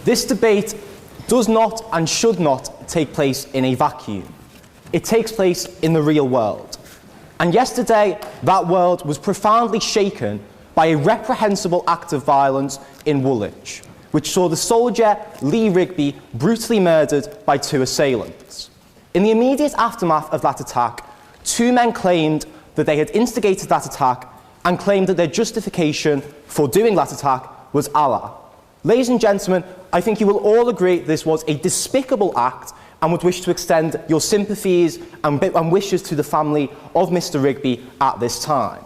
This debate does not and should not take place in a vacuum. It takes place in the real world. And yesterday, that world was profoundly shaken by a reprehensible act of violence in Woolwich, which saw the soldier Lee Rigby brutally murdered by 2 assailants. In the immediate aftermath of that attack, 2 men claimed that they had instigated that attack and claimed that their justification for doing that attack was Allah. Ladies and gentlemen, I think you will all agree this was a despicable act and would wish to extend your sympathies and wishes to the family of Mr. Rigby at this time.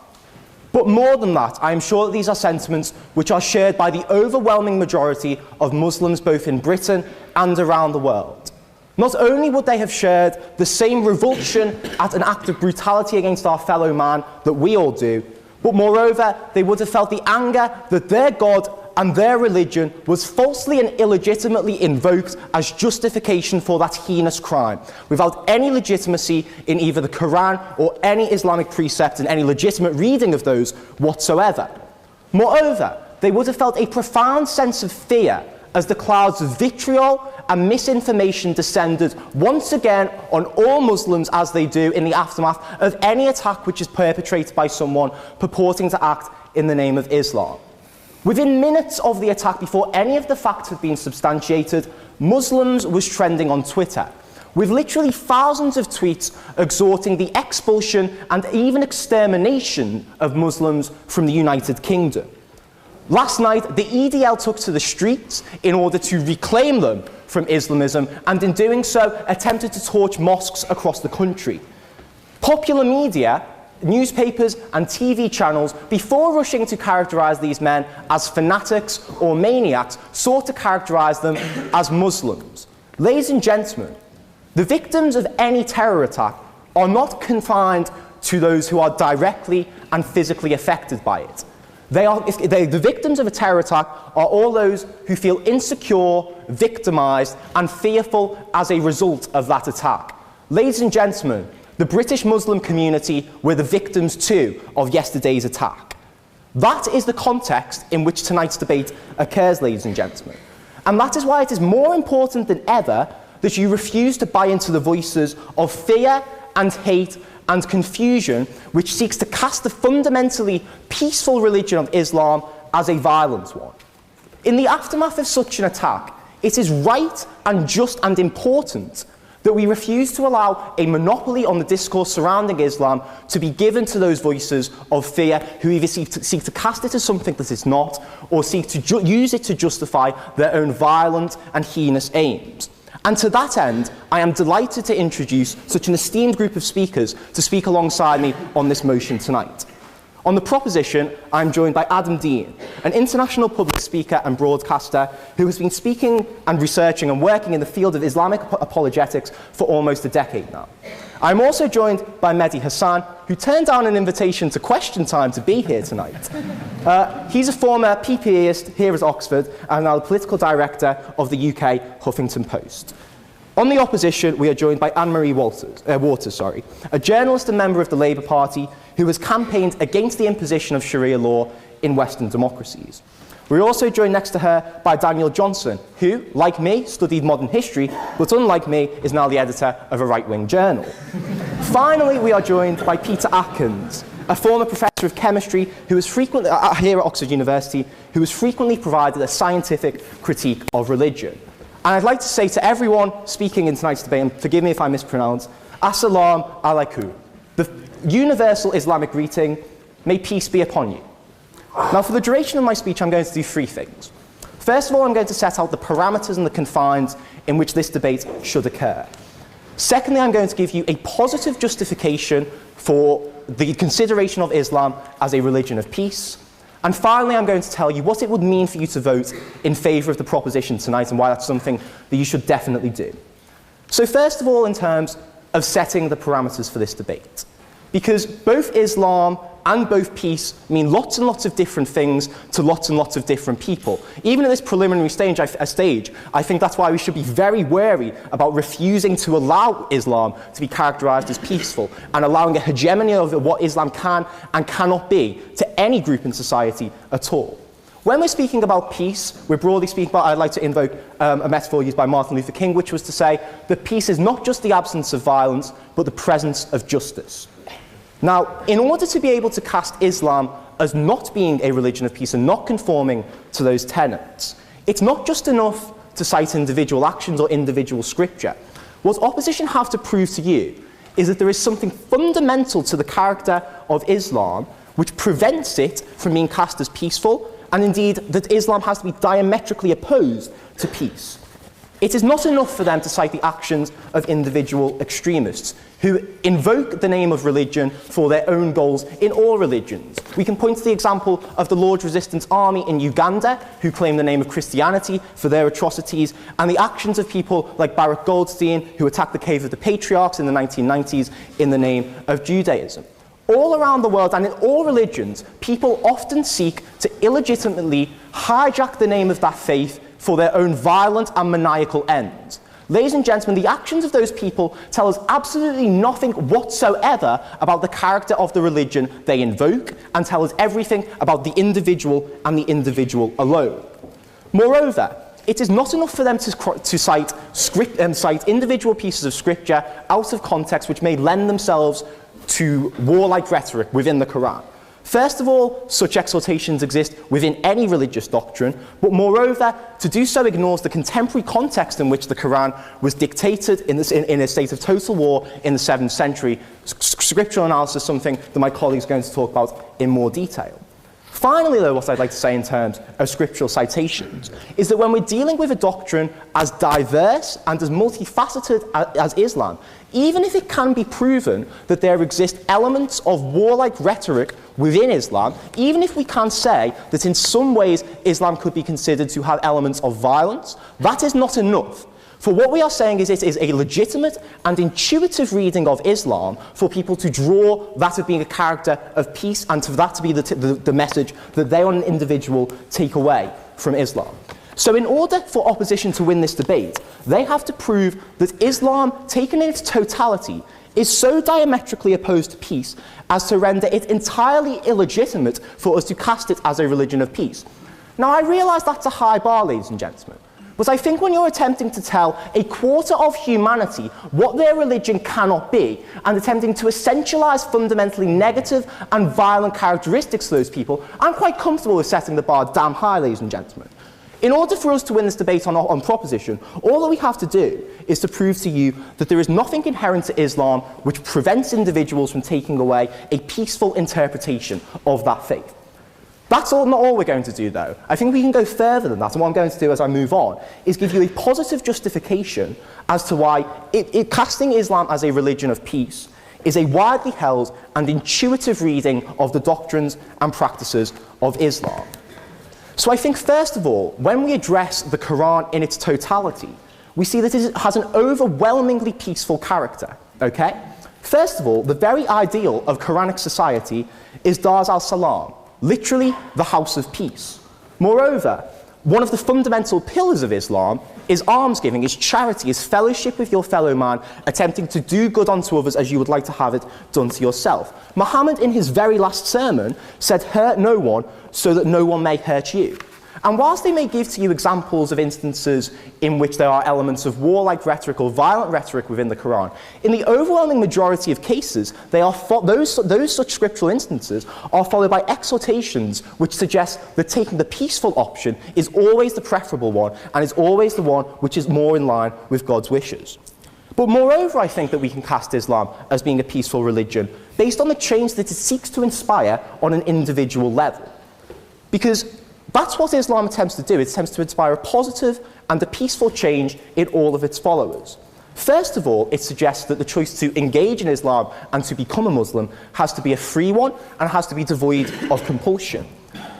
But more than that, I am sure that these are sentiments which are shared by the overwhelming majority of Muslims both in Britain and around the world. Not only would they have shared the same revulsion at an act of brutality against our fellow man that we all do, but moreover, they would have felt the anger that their God and their religion was falsely and illegitimately invoked as justification for that heinous crime, without any legitimacy in either the Quran or any Islamic precept and any legitimate reading of those whatsoever. Moreover, they would have felt a profound sense of fear as the clouds of vitriol and misinformation descended once again on all Muslims, as they do in the aftermath of any attack which is perpetrated by someone purporting to act in the name of Islam. Within minutes of the attack, before any of the facts had been substantiated, Muslims was trending on Twitter, with literally thousands of tweets exhorting the expulsion and even extermination of Muslims from the United Kingdom. Last night, the EDL took to the streets in order to reclaim them from Islamism, and in doing so, attempted to torch mosques across the country. Popular media, newspapers and TV channels, before rushing to characterise these men as fanatics or maniacs, sought to characterise them as Muslims. Ladies and gentlemen, the victims of any terror attack are not confined to those who are directly and physically affected by it. The victims of a terror attack are all those who feel insecure, victimised and fearful as a result of that attack. Ladies and gentlemen, the British Muslim community were the victims too of yesterday's attack. That is the context in which tonight's debate occurs, ladies and gentlemen. And that is why it is more important than ever that you refuse to buy into the voices of fear and hate and confusion which seeks to cast the fundamentally peaceful religion of Islam as a violent one. In the aftermath of such an attack, it is right and just and important that we refuse to allow a monopoly on the discourse surrounding Islam to be given to those voices of fear who either seek to cast it as something that it's not, or seek to use it to justify their own violent and heinous aims. And to that end, I am delighted to introduce such an esteemed group of speakers to speak alongside me on this motion tonight. On the proposition, I am joined by Adam Dean, an international public speaker and broadcaster who has been speaking and researching and working in the field of Islamic apologetics for almost a decade now. I am also joined by Mehdi Hassan, who turned down an invitation to Question Time to be here tonight. He's a former PPEist here at Oxford and now the political director of the UK Huffington Post. On the opposition, we are joined by Anne-Marie Waters, a journalist and member of the Labour Party who has campaigned against the imposition of Sharia law in Western democracies. We're also joined next to her by Daniel Johnson, who, like me, studied modern history, but unlike me, is now the editor of a right-wing journal. Finally, we are joined by Peter Atkins, a former professor of chemistry who is frequently, here at Oxford University, who has frequently provided a scientific critique of religion. And I'd like to say to everyone speaking in tonight's debate, and forgive me if I mispronounce, Assalamu alaikum, the universal Islamic greeting, may peace be upon you. Now, for the duration of my speech, I'm going to do 3 things. First of all, I'm going to set out the parameters and the confines in which this debate should occur. Secondly, I'm going to give you a positive justification for the consideration of Islam as a religion of peace. And finally, I'm going to tell you what it would mean for you to vote in favour of the proposition tonight and why that's something that you should definitely do. So first of all, in terms of setting the parameters for this debate, because both Islam and both peace mean lots and lots of different things to lots and lots of different people. Even at this preliminary stage, I think that's why we should be very wary about refusing to allow Islam to be characterised as peaceful and allowing a hegemony of what Islam can and cannot be to any group in society at all. When we're speaking about peace, we're broadly speaking about, I'd like to invoke a metaphor used by Martin Luther King, which was to say that peace is not just the absence of violence, but the presence of justice. Now, in order to be able to cast Islam as not being a religion of peace and not conforming to those tenets, it's not just enough to cite individual actions or individual scripture. What opposition have to prove to you is that there is something fundamental to the character of Islam which prevents it from being cast as peaceful, and indeed that Islam has to be diametrically opposed to peace. It is not enough for them to cite the actions of individual extremists who invoke the name of religion for their own goals in all religions. We can point to the example of the Lord's Resistance Army in Uganda, who claim the name of Christianity for their atrocities, and the actions of people like Baruch Goldstein, who attacked the Cave of the Patriarchs in the 1990s in the name of Judaism. All around the world and in all religions, people often seek to illegitimately hijack the name of that faith for their own violent and maniacal ends. Ladies and gentlemen, the actions of those people tell us absolutely nothing whatsoever about the character of the religion they invoke, and tell us everything about the individual and the individual alone. Moreover, it is not enough for them to cite individual pieces of scripture out of context which may lend themselves to warlike rhetoric within the Quran. First of all, such exhortations exist within any religious doctrine, but moreover, to do so ignores the contemporary context in which the Quran was dictated in a state of total war in the 7th century. Scriptural analysis is something that my colleague is going to talk about in more detail. Finally, though, what I'd like to say in terms of scriptural citations is that when we're dealing with a doctrine as diverse and as multifaceted as Islam, even if it can be proven that there exist elements of warlike rhetoric within Islam, even if we can say that in some ways Islam could be considered to have elements of violence, that is not enough. For what we are saying is it is a legitimate and intuitive reading of Islam for people to draw that of being a character of peace, and for that to be the message that they on an individual take away from Islam. So in order for opposition to win this debate, they have to prove that Islam, taken in its totality, is so diametrically opposed to peace as to render it entirely illegitimate for us to cast it as a religion of peace. Now, I realise that's a high bar, ladies and gentlemen, but I think when you're attempting to tell a quarter of humanity what their religion cannot be, and attempting to essentialise fundamentally negative and violent characteristics to those people, I'm quite comfortable with setting the bar damn high, ladies and gentlemen. In order for us to win this debate on proposition, all that we have to do is to prove to you that there is nothing inherent to Islam which prevents individuals from taking away a peaceful interpretation of that faith. That's not all we're going to do, though. I think we can go further than that, and what I'm going to do as I move on is give you a positive justification as to why casting Islam as a religion of peace is a widely held and intuitive reading of the doctrines and practices of Islam. So I think, first of all, when we address the Quran in its totality, we see that it has an overwhelmingly peaceful character, okay? First of all, the very ideal of Quranic society is Dar al-Salam, literally the house of peace. Moreover, one of the fundamental pillars of Islam is almsgiving, is charity, is fellowship with your fellow man, attempting to do good unto others as you would like to have it done to yourself. Muhammad, in his very last sermon, said, "Hurt no one so that no one may hurt you." And whilst they may give to you examples of instances in which there are elements of warlike rhetoric or violent rhetoric within the Quran, in the overwhelming majority of cases, those such scriptural instances are followed by exhortations which suggest that taking the peaceful option is always the preferable one, and is always the one which is more in line with God's wishes. But moreover, I think that we can cast Islam as being a peaceful religion based on the change that it seeks to inspire on an individual level. Because that's what Islam attempts to do. It attempts to inspire a positive and a peaceful change in all of its followers. First of all, it suggests that the choice to engage in Islam and to become a Muslim has to be a free one and has to be devoid of compulsion.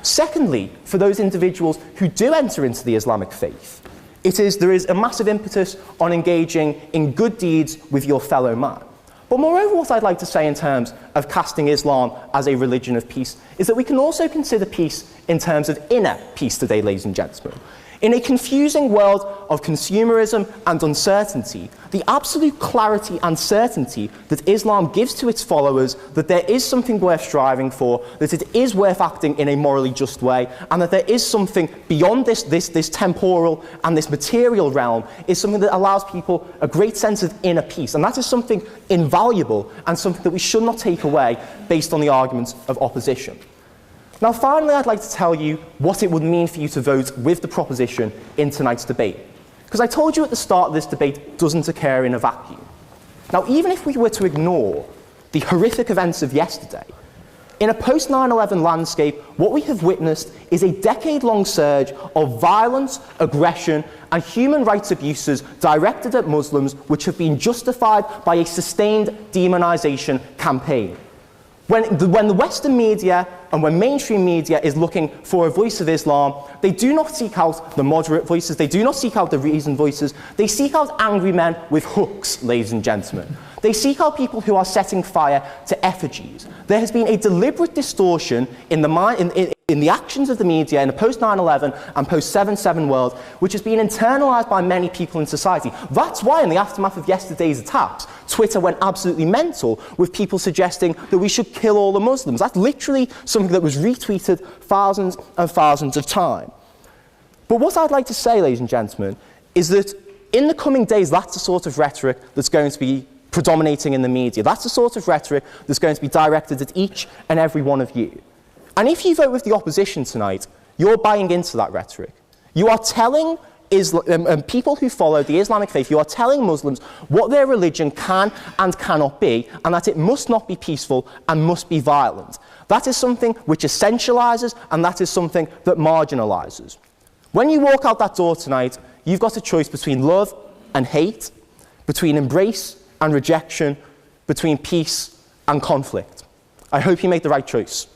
Secondly, for those individuals who do enter into the Islamic faith, there is a massive impetus on engaging in good deeds with your fellow man. But moreover, what I'd like to say in terms of casting Islam as a religion of peace is that we can also consider peace in terms of inner peace today, ladies and gentlemen. In a confusing world of consumerism and uncertainty, the absolute clarity and certainty that Islam gives to its followers that there is something worth striving for, that it is worth acting in a morally just way, and that there is something beyond this temporal and this material realm is something that allows people a great sense of inner peace. And that is something invaluable and something that we should not take away based on the arguments of opposition. Now, finally, I'd like to tell you what it would mean for you to vote with the proposition in tonight's debate. Because I told you at the start this debate doesn't occur in a vacuum. Now, even if we were to ignore the horrific events of yesterday, in a post-9/11 landscape, what we have witnessed is a decade-long surge of violence, aggression, and human rights abuses directed at Muslims which have been justified by a sustained demonization campaign. When the Western media and when mainstream media is looking for a voice of Islam, they do not seek out the moderate voices, they do not seek out the reasoned voices, they seek out angry men with hooks, ladies and gentlemen. They seek out people who are setting fire to effigies. There has been a deliberate distortion in the actions of the media in the post-9/11 and post-7/7 world, which has been internalised by many people in society. That's why in the aftermath of yesterday's attacks, Twitter went absolutely mental with people suggesting that we should kill all the Muslims. That's literally something that was retweeted thousands and thousands of times. But what I'd like to say, ladies and gentlemen, is that in the coming days, that's the sort of rhetoric that's going to be predominating in the media. That's the sort of rhetoric that's going to be directed at each and every one of you. And if you vote with the opposition tonight, you're buying into that rhetoric. You are telling people who follow the Islamic faith, you are telling Muslims what their religion can and cannot be, and that it must not be peaceful and must be violent. That is something which essentializes, and that is something that marginalizes. When you walk out that door tonight, you've got a choice between love and hate, between embrace and rejection, between peace and conflict. I hope you make the right choice.